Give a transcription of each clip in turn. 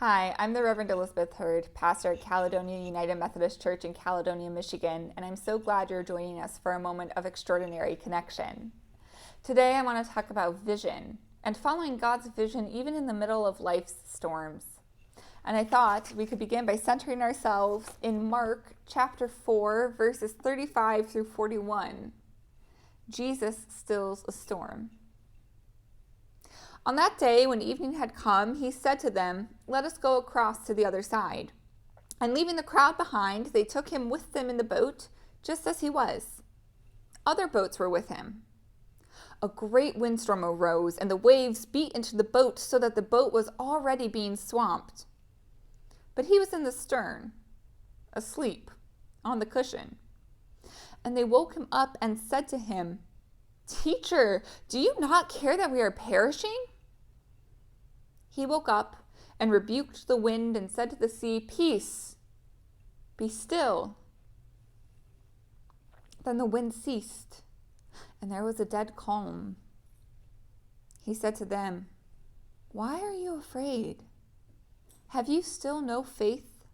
Hi, I'm the Reverend Elizabeth Hurd, pastor at Caledonia United Methodist Church in Caledonia, Michigan, and I'm so glad you're joining us for a moment of extraordinary connection. Today I want to talk about vision and following God's vision even in the middle of life's storms. And I thought we could begin by centering ourselves in Mark chapter 4, verses 35 through 41. Jesus stills a storm. On that day, when evening had come, he said to them, "Let us go across to the other side." And leaving the crowd behind, they took him with them in the boat, just as he was. Other boats were with him. A great windstorm arose, and the waves beat into the boat so that the boat was already being swamped. But he was in the stern, asleep, on the cushion. And they woke him up and said to him, "Teacher, do you not care that we are perishing?" He woke up and rebuked the wind and said to the sea, "Peace, be still." Then the wind ceased, and there was a dead calm. He said to them, "Why are you afraid? Have you still no faith?"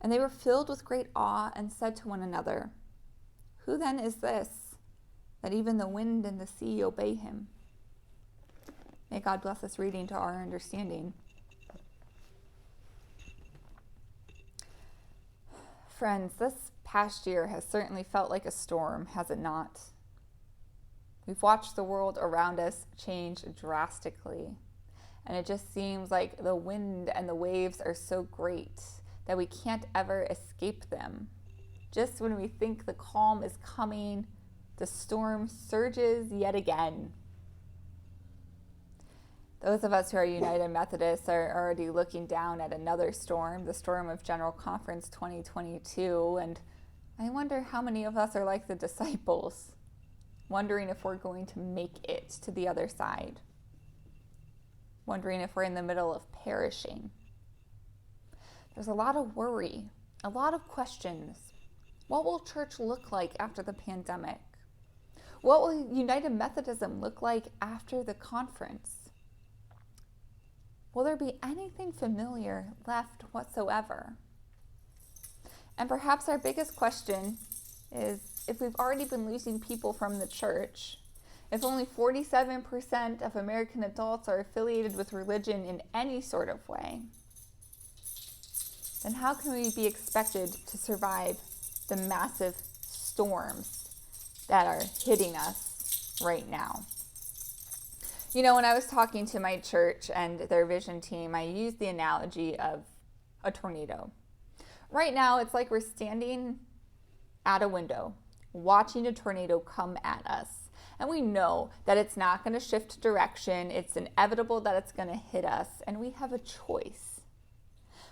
And they were filled with great awe and said to one another, "Who then is this, that even the wind and the sea obey him?" May God bless this reading to our understanding. Friends, this past year has certainly felt like a storm, has it not? We've watched the world around us change drastically, and it just seems like the wind and the waves are so great that we can't ever escape them. Just when we think the calm is coming, the storm surges yet again. Those of us who are United Methodists are already looking down at another storm, the storm of General Conference 2022, and I wonder how many of us are like the disciples, wondering if we're going to make it to the other side, wondering if we're in the middle of perishing. There's a lot of worry, a lot of questions. What will church look like after the pandemic? What will United Methodism look like after the conference? Will there be anything familiar left whatsoever? And perhaps our biggest question is, if we've already been losing people from the church, if only 47% of American adults are affiliated with religion in any sort of way, then how can we be expected to survive the massive storms that are hitting us right now? You know, when I was talking to my church and their vision team, I used the analogy of a tornado. Right now, it's like we're standing at a window, watching a tornado come at us. And we know that it's not going to shift direction. It's inevitable that it's going to hit us. And we have a choice.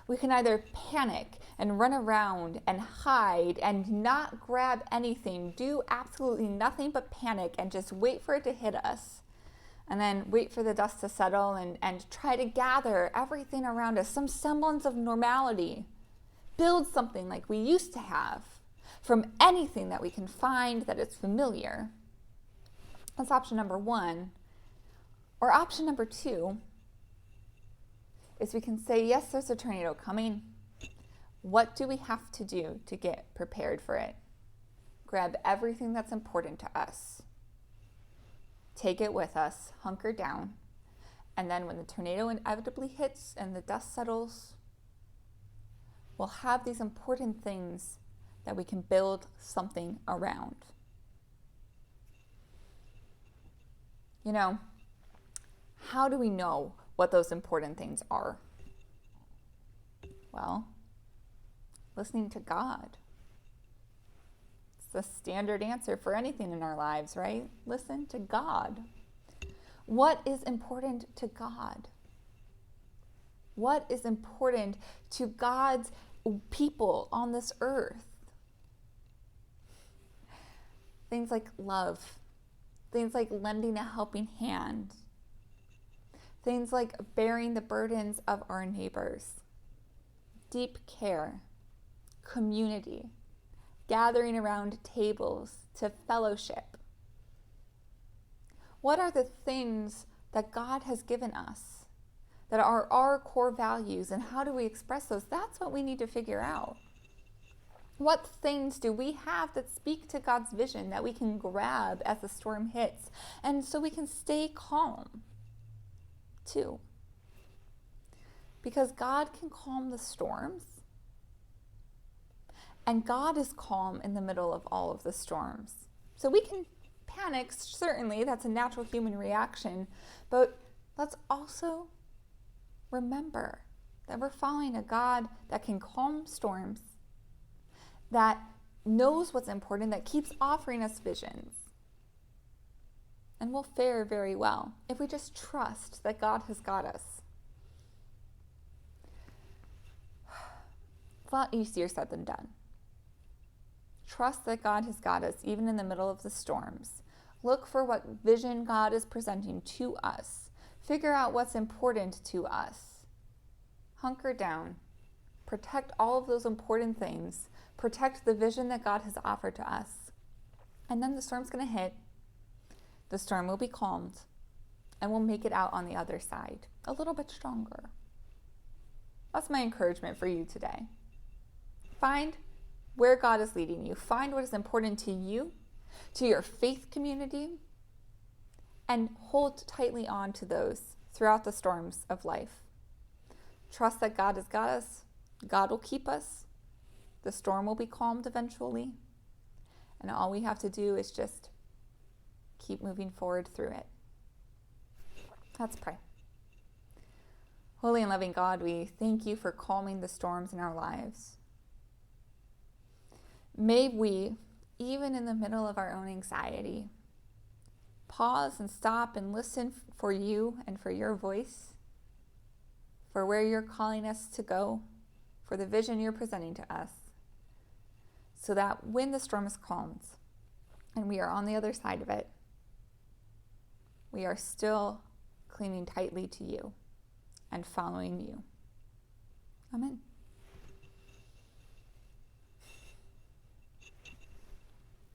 We can either panic and run around and hide and not grab anything, do absolutely nothing but panic and just wait for it to hit us. And then wait for the dust to settle and try to gather everything around us, some semblance of normality. Build something like we used to have from anything that we can find that is familiar. That's option number one. Or option number two is we can say, yes, there's a tornado coming. What do we have to do to get prepared for it? Grab everything that's important to us. Take it with us, hunker down, and then when the tornado inevitably hits and the dust settles, we'll have these important things that we can build something around. You know, how do we know what those important things are? Well, listening to God. The standard answer for anything in our lives, right? Listen to God. What is important to God? What is important to God's people on this earth? Things like love, things like lending a helping hand, things like bearing the burdens of our neighbors, deep care, community, gathering around tables to fellowship. What are the things that God has given us that are our core values, and how do we express those? That's what we need to figure out. What things do we have that speak to God's vision that we can grab as the storm hits, and so we can stay calm too? Because God can calm the storms, and God is calm in the middle of all of the storms. So we can panic, certainly, that's a natural human reaction, but let's also remember that we're following a God that can calm storms, that knows what's important, that keeps offering us visions. And we'll fare very well if we just trust that God has got us. It's a lot easier said than done. Trust that God has got us even in the middle of the storms. Look for what vision God is presenting to us. Figure out what's important to us. Hunker down. Protect all of those important things. Protect the vision that God has offered to us. And then the storm's going to hit. The storm will be calmed. And we'll make it out on the other side a little bit stronger. That's my encouragement for you today. Find where God is leading you. Find what is important to you, to your faith community, and hold tightly on to those throughout the storms of life. Trust that God has got us. God will keep us. The storm will be calmed eventually. And all we have to do is just keep moving forward through it. Let's pray. Holy and loving God, we thank you for calming the storms in our lives. May we, even in the middle of our own anxiety, pause and stop and listen for you and for your voice, for where you're calling us to go, for the vision you're presenting to us, so that when the storm is calmed and we are on the other side of it, we are still clinging tightly to you and following you. Amen.